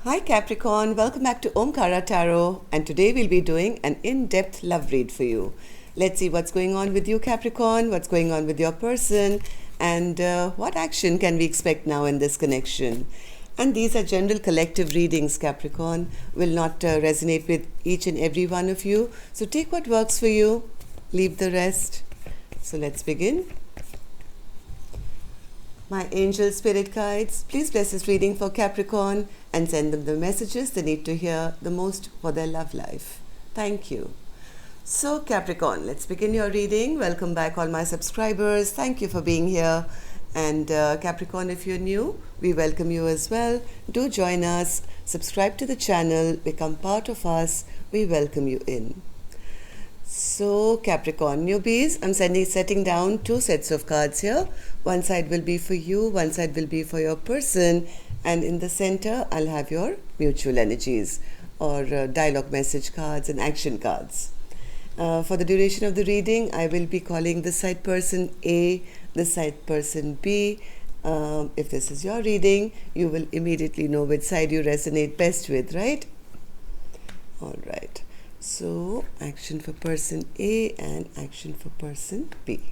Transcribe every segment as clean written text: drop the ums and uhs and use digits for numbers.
Hi Capricorn, welcome back to Omkara Tarot, and today we'll be doing an in-depth love read for you. Let's see what's going on with you Capricorn, what's going on with your person, and what action can we expect now in this connection. And these are general collective readings, Capricorn, will not resonate with each and every one of you. So take what works for you, leave the rest. So let's begin. My angel spirit guides, please bless this reading for Capricorn and send them the messages they need to hear the most for their love life. Thank you. So Capricorn, let's begin your reading. Welcome back all my subscribers. Thank you for being here. And Capricorn, if you're new, we welcome you as well. Do join us, subscribe to the channel, become part of us. We welcome you in. So Capricorn newbies, I'm setting down two sets of cards here. One side will be for you, one side will be for your person, and in the center I'll have your mutual energies or dialogue message cards and action cards. For the duration of the reading, I will be calling this side person A, this side person B. If this is your reading, you will immediately know which side you resonate best with, right? All right. So, action for person A and action for person B.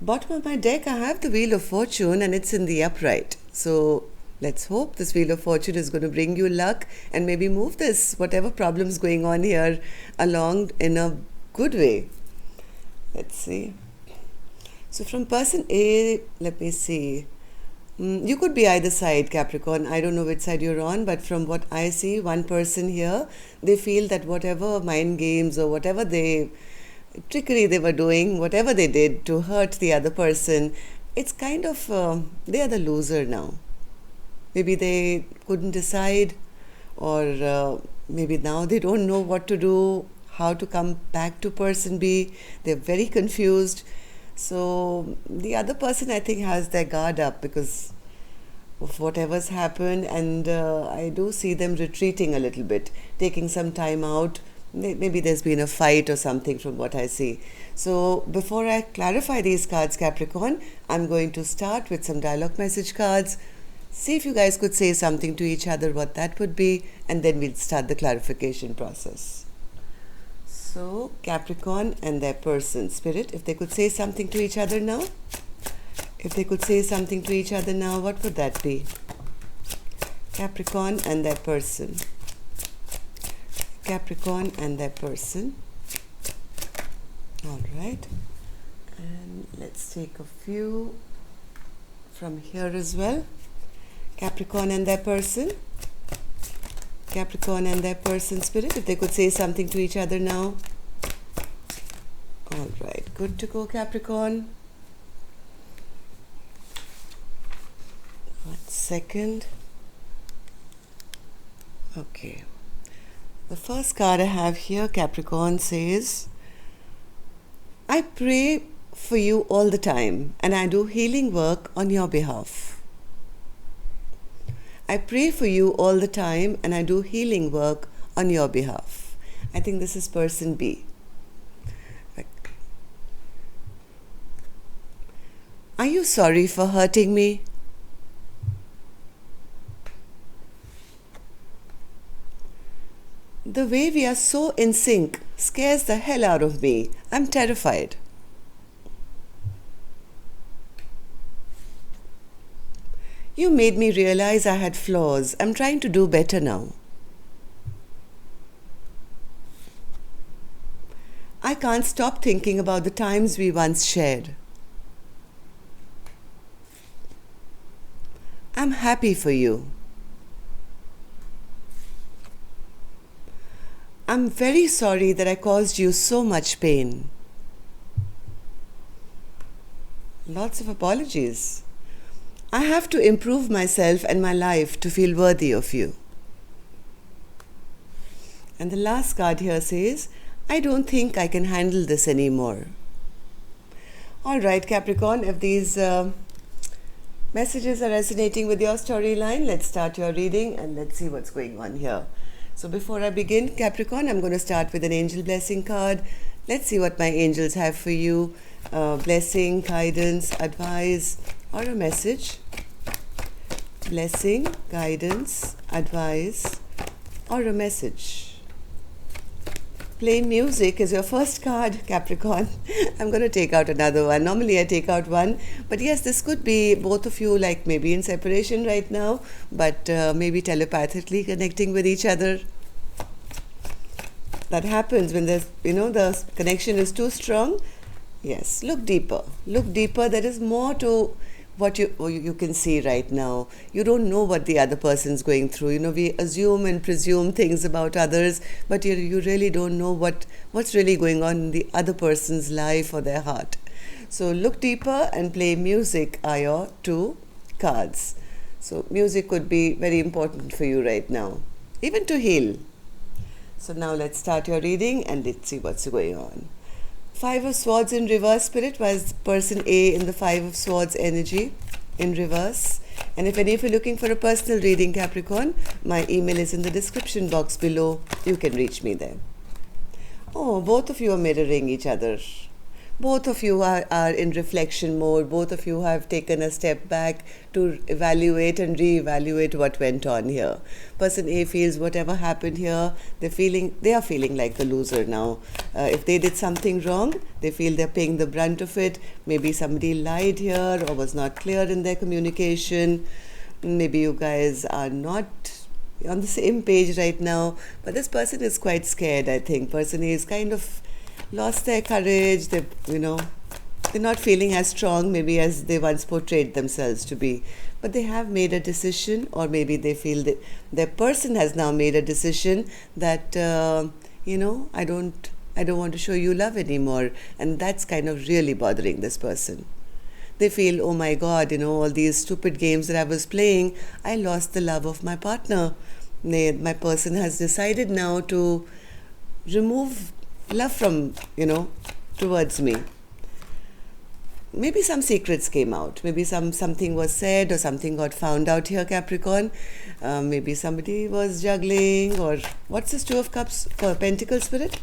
Bottom of my deck, I have the Wheel of Fortune and it's in the upright. So, let's hope this Wheel of Fortune is going to bring you luck and maybe move this, whatever problem's going on here, along in a good way. Let's see. So, from person A, let me see. You could be either side, Capricorn. I don't know which side you're on, but from what I see, one person here, they feel that whatever mind games or whatever trickery they were doing, whatever they did to hurt the other person, it's kind of, they are the loser now. Maybe they couldn't decide, or maybe now they don't know what to do, how to come back to person B. They're very confused. So the other person, I think, has their guard up because of whatever's happened, and I do see them retreating a little bit, taking some time out. Maybe there's been a fight or something from what I see. So before I clarify these cards, Capricorn, I'm going to start with some dialogue message cards. See if you guys could say something to each other, what that would be, and then we'll start the clarification process. So, Capricorn and their person, Spirit, if they could say something to each other now? If they could say something to each other now, what would that be? Capricorn and their person. Capricorn and their person. All right. And let's take a few from here as well. Capricorn and their person. Capricorn and their person, Spirit, if they could say something to each other now. All right, good to go, Capricorn. 1 second. Okay. The first card I have here, Capricorn, says, I pray for you all the time and I do healing work on your behalf. I pray for you all the time and I do healing work on your behalf. I think this is person B. Are you sorry for hurting me? The way we are so in sync scares the hell out of me. I'm terrified. You made me realize I had flaws. I'm trying to do better now. I can't stop thinking about the times we once shared. I'm happy for you. I'm very sorry that I caused you so much pain. Lots of apologies. I have to improve myself and my life to feel worthy of you. And the last card here says, I don't think I can handle this anymore. All right, Capricorn, if these messages are resonating with your storyline, let's start your reading and let's see what's going on here. So before I begin, Capricorn, I'm going to start with an angel blessing card. Let's see what my angels have for you. Blessing, guidance, advice, or a message. blessing, guidance, advice, or a message. Play music is your first card, Capricorn. I'm going to take out another one. Normally I take out one, but yes, this could be both of you, like maybe in separation right now, but maybe telepathically connecting with each other. That happens when there's, the connection is too strong. Yes, look deeper. Look deeper. There is more to what you can see right now. You don't know what the other person's going through. We assume and presume things about others, but you really don't know what's really going on in the other person's life or their heart. So look deeper and play music are your two cards. So music could be very important for you right now, even to heal. So now let's start your reading and let's see what's going on. Five of Swords in reverse, Spirit, was person A in the Five of Swords energy in reverse. And if any of you are looking for a personal reading, Capricorn, my email is in the description box below. You can reach me there. Oh, both of you are mirroring each other. Both of you are in reflection mode. Both of you have taken a step back to evaluate and reevaluate what went on here. Person A feels whatever happened here, they are feeling like the loser now. If they did something wrong, they feel they're paying the brunt of it. Maybe somebody lied here or was not clear in their communication. Maybe you guys are not on the same page right now, but this person is quite scared, I think. Person A is kind of lost their courage. They're not feeling as strong maybe as they once portrayed themselves to be, but they have made a decision, or maybe they feel that their person has now made a decision that I don't want to show you love anymore, and that's kind of really bothering this person. They feel, oh my God, all these stupid games that I was playing, I lost the love of my partner. My person has decided now to remove love from, towards me. Maybe some secrets came out. Maybe something was said or something got found out here, Capricorn. Maybe somebody was juggling, or what's this Two of Cups for Pentacles, Spirit?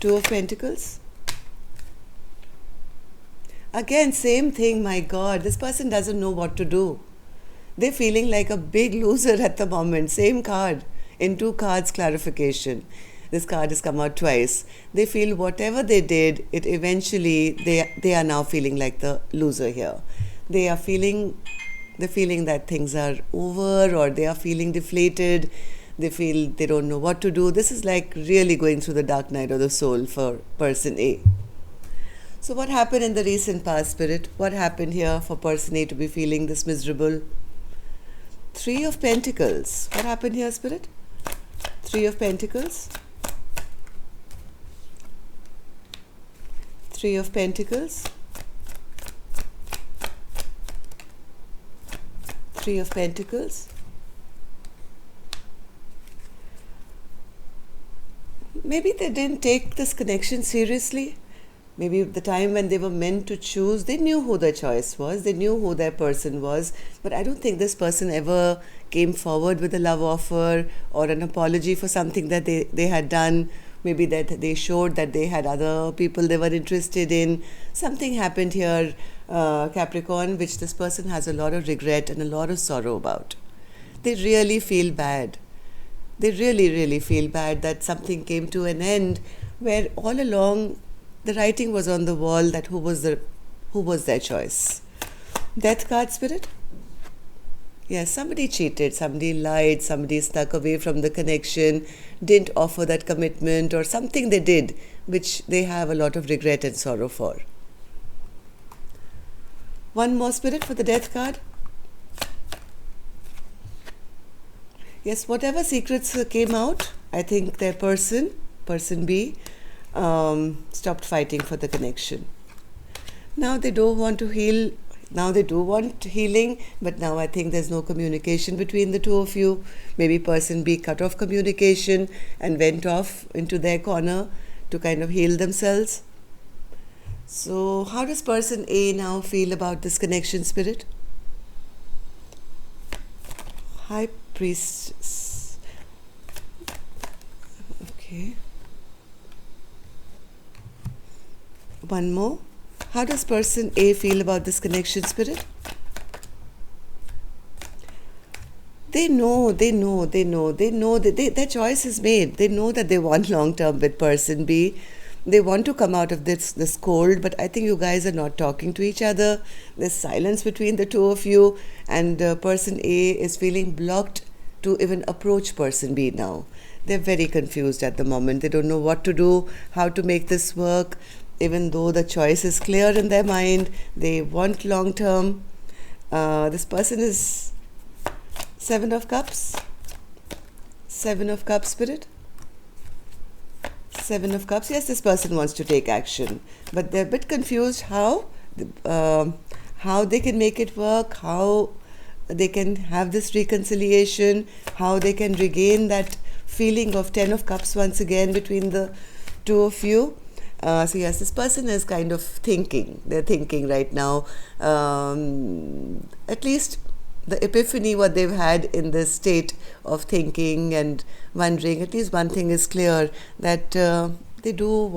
Two of Pentacles. Again, same thing, my God. This person doesn't know what to do. They're feeling like a big loser at the moment. Same card. In two cards, clarification. This card has come out twice. They feel whatever they did, it eventually, they are now feeling like the loser here. They're feeling that things are over, or they are feeling deflated. They feel they don't know what to do. This is like really going through the dark night of the soul for person A. So what happened in the recent past, Spirit? What happened here for person A to be feeling this miserable? Three of Pentacles. What happened here, Spirit? Three of Pentacles. Three of Pentacles. Three of Pentacles. Maybe they didn't take this connection seriously. Maybe the time when they were meant to choose, they knew who their choice was, they knew who their person was, but I don't think this person ever came forward with a love offer or an apology for something that they had done. Maybe that they showed that they had other people they were interested in. Something happened here, Capricorn, which this person has a lot of regret and a lot of sorrow about. They really feel bad. They really, really feel bad that something came to an end where all along the writing was on the wall that who was their choice. Death card, Spirit? Yes, somebody cheated, somebody lied, somebody stuck away from the connection, didn't offer that commitment, or something they did which they have a lot of regret and sorrow for. One more, Spirit, for the Death card. Yes, whatever secrets came out, I think their person B, stopped fighting for the connection. Now they don't want to heal. Now they do want healing, but now I think there's no communication between the two of you. Maybe person B cut off communication and went off into their corner to kind of heal themselves. So how does person A now feel about this connection, Spirit? High Priestess. Okay. One more. How does person A feel about this connection, Spirit? They know that their choice is made. They know that they want long term with person B. They want to come out of this cold, but I think you guys are not talking to each other. There's silence between the two of you, and person A is feeling blocked to even approach person B now. They're very confused at the moment. They don't know what to do, how to make this work, even though the choice is clear in their mind. They want long term. This person is Seven of Cups. Seven of Cups, Spirit. Seven of Cups. Yes, this person wants to take action, but they're a bit confused how they can make it work, how they can have this reconciliation, how they can regain that feeling of Ten of Cups once again between the two of you. So yes, this person is kind of thinking. They're thinking right now. At least the epiphany what they've had in this state of thinking and wondering, at least one thing is clear, that they know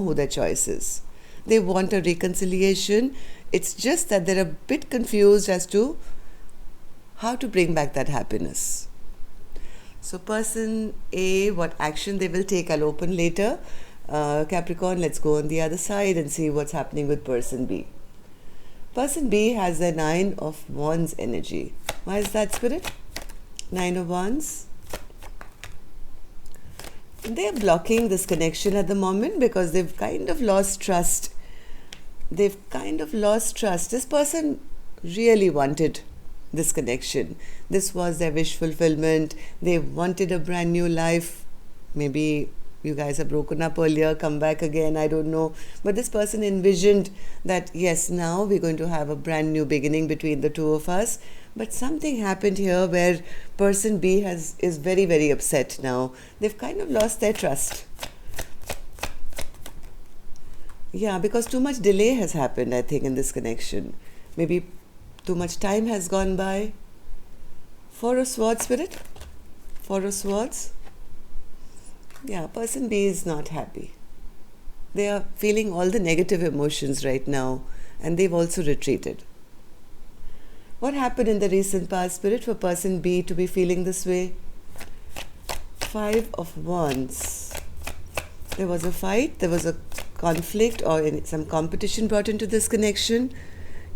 who their choice is. They want a reconciliation. It's just that they're a bit confused as to how to bring back that happiness. So person A, what action they will take, I'll open later. Capricorn, let's go on the other side and see what's happening with person B. Person B has the Nine of Wands energy. Why is that, Spirit? Nine of Wands. They're blocking this connection at the moment because they've kind of lost trust. This person really wanted this connection. This was their wish fulfillment. They wanted a brand new life. Maybe you guys have broken up earlier, come back again, I don't know. But this person envisioned that, yes, now we're going to have a brand new beginning between the two of us. But something happened here where person B is very, very upset now. They've kind of lost their trust. Yeah, because too much delay has happened, I think, in this connection. Maybe too much time has gone by. Four of Swords, Spirit. Four of Swords. Yeah, person B is not happy. They are feeling all the negative emotions right now, and they've also retreated. What happened in the recent past, Spirit, for person B to be feeling this way? Five of Wands. There was a fight, there was a conflict, or some competition brought into this connection.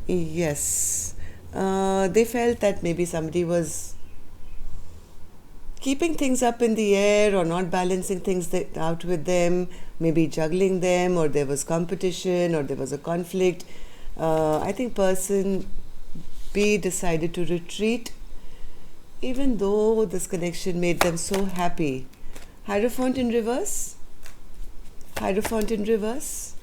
Yes. They felt that maybe somebody was keeping things up in the air or not balancing things out with them, maybe juggling them, or there was competition, or there was a conflict. I think person B decided to retreat, even though this connection made them so happy. Hierophant in reverse. Hierophant in reverse.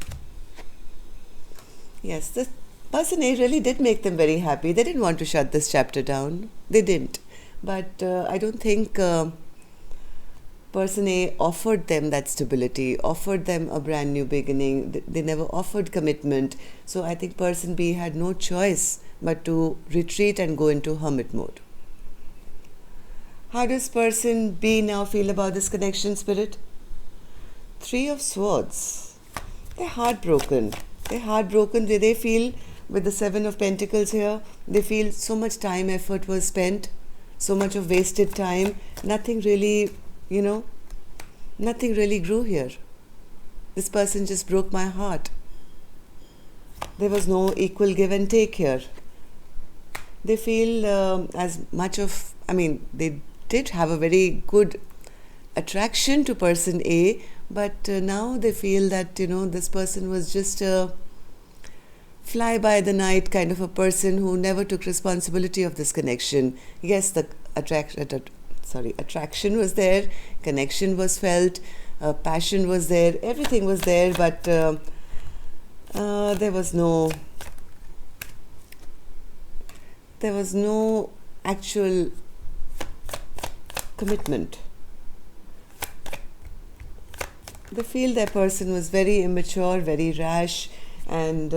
Yes, the person A really did make them very happy. They didn't want to shut this chapter down. They didn't. But I don't think person A offered them that stability, offered them a brand new beginning. They never offered commitment. So I think person B had no choice but to retreat and go into hermit mode. How does person B now feel about this connection, Spirit? Three of Swords. They're heartbroken. They feel, with the Seven of Pentacles here, they feel so much time, effort was spent. So much of wasted time. Nothing really, nothing really grew here. This person just broke my heart. There was no equal give and take here. They feel they did have a very good attraction to person A, but now they feel that, this person was just a fly-by-the-night kind of a person who never took responsibility of this connection. Yes, the attraction was there, connection was felt, passion was there, everything was there, but there was no actual commitment. They feel their person was very immature, very rash, and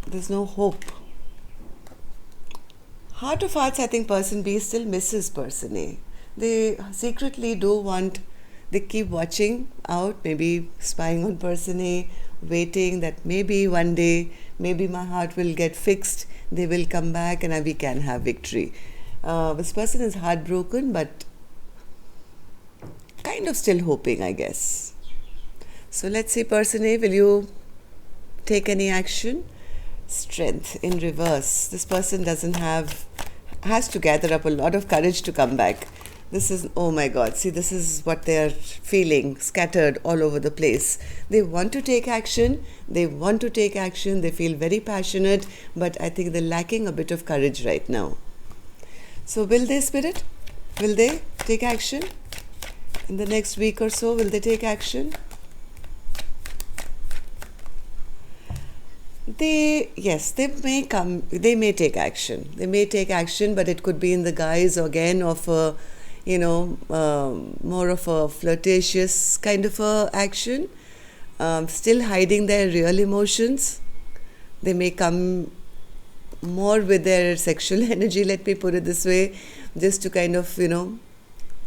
there's no hope. Heart of hearts, I think person B still misses person A. They secretly they keep watching out, maybe spying on person A, waiting that maybe one day, maybe my heart will get fixed, they will come back and we can have victory. This person is heartbroken, but kind of still hoping, I guess. So let's see, person A, will you take any action? Strength in reverse. This person has to gather up a lot of courage to come back. This is, oh my God, see, this is what they're feeling, scattered all over the place. They want to take action, they feel very passionate, but I think they're lacking a bit of courage right now. So will they, Spirit? Will they take action? In the next week or so, will they take action? They may take action. They may take action, but it could be in the guise again of a, more of a flirtatious kind of a action, still hiding their real emotions. They may come more with their sexual energy, let me put it this way, just to kind of,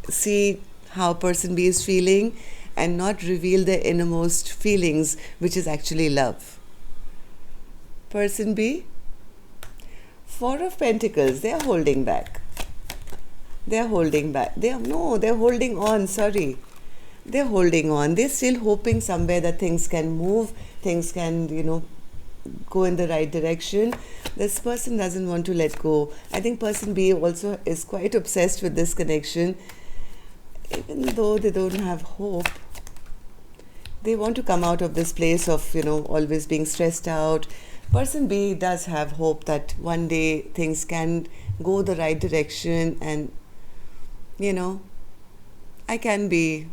see how person B is feeling and not reveal their innermost feelings, which is actually love. Person B, Four of Pentacles, they are holding back. They're holding on, sorry. They're holding on. They're still hoping somewhere that things can move, things can, go in the right direction. This person doesn't want to let go. I think person B also is quite obsessed with this connection. Even though they don't have hope, they want to come out of this place of, always being stressed out. Person B does have hope that one day things can go the right direction and, I can be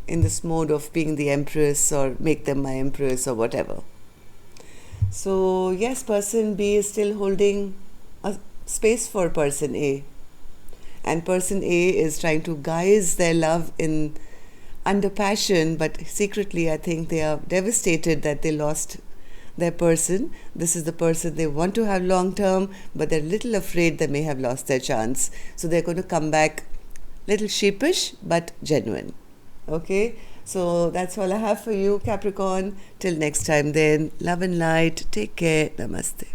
in this mode of being the empress or make them my empress or whatever. So yes, person B is still holding a space for person A. And person A is trying to guise their love under passion, but secretly I think they are devastated that they lost their person. This is the person they want to have long term, but they're a little afraid they may have lost their chance. So they're going to come back little sheepish but genuine. Okay, so that's all I have for you, Capricorn. Till next time then, love and light. Take care. Namaste.